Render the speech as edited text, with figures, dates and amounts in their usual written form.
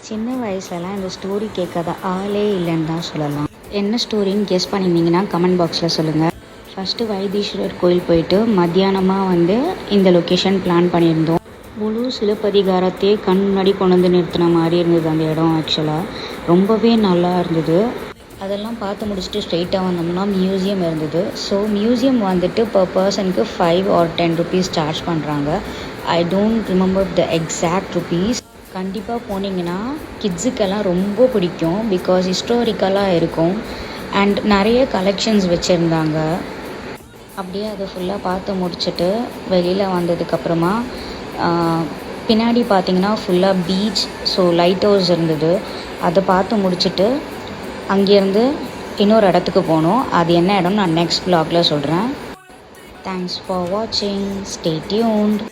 சின்ன வயசுலலாம் இந்த ஸ்டோரி கேட்காத ஆளே இல்லைன்னு தான் சொல்லலாம். என்ன ஸ்டோரின்னு கெஸ் பண்ணியிருந்தீங்கன்னா கமெண்ட் பாக்ஸில் சொல்லுங்கள். ஃபஸ்ட்டு வைத்தீஸ்வரர் கோயில் போயிட்டு மத்தியானமாக இந்த லொக்கேஷன் பிளான் பண்ணியிருந்தோம். முழு சிலப்பதிகாரத்தையே கண் முன்னாடி கொண்டு வந்து நிறுத்தின மாதிரி இருந்தது அந்த இடம். ஆக்சுவலாக ரொம்பவே நல்லா இருந்தது. அதெல்லாம் பார்த்து முடிச்சுட்டு ஸ்ட்ரெயிட்டாக வந்தோம்னா மியூசியம் இருந்தது. ஸோ மியூசியம் பர் பர்சனுக்கு 5 or 10 rupees சார்ஜ் பண்ணுறாங்க. I don't remember the exact rupees. கண்டிப்பாக போனீங்கன்னா கிட்ஸுக்கெல்லாம் ரொம்ப பிடிக்கும். பிகாஸ் ஹிஸ்டாரிக்கலாக இருக்கும் அண்ட் நிறைய கலெக்ஷன்ஸ் வச்சுருந்தாங்க. அப்படியே அதை ஃபுல்லாக பார்த்து முடிச்சுட்டு வெளியில் வந்ததுக்கப்புறமா பின்னாடி பார்த்திங்கன்னா ஃபுல்லாக பீச், ஸோ லைட் ஹவுஸ் இருந்தது. அதை பார்த்து முடிச்சுட்டு அங்கேருந்து இன்னொரு இடத்துக்கு போனோம். அது என்ன இடம்னு நான் நெக்ஸ்ட் vlogல சொல்கிறேன். தேங்க்ஸ் ஃபார் வாட்சிங். Stay tuned.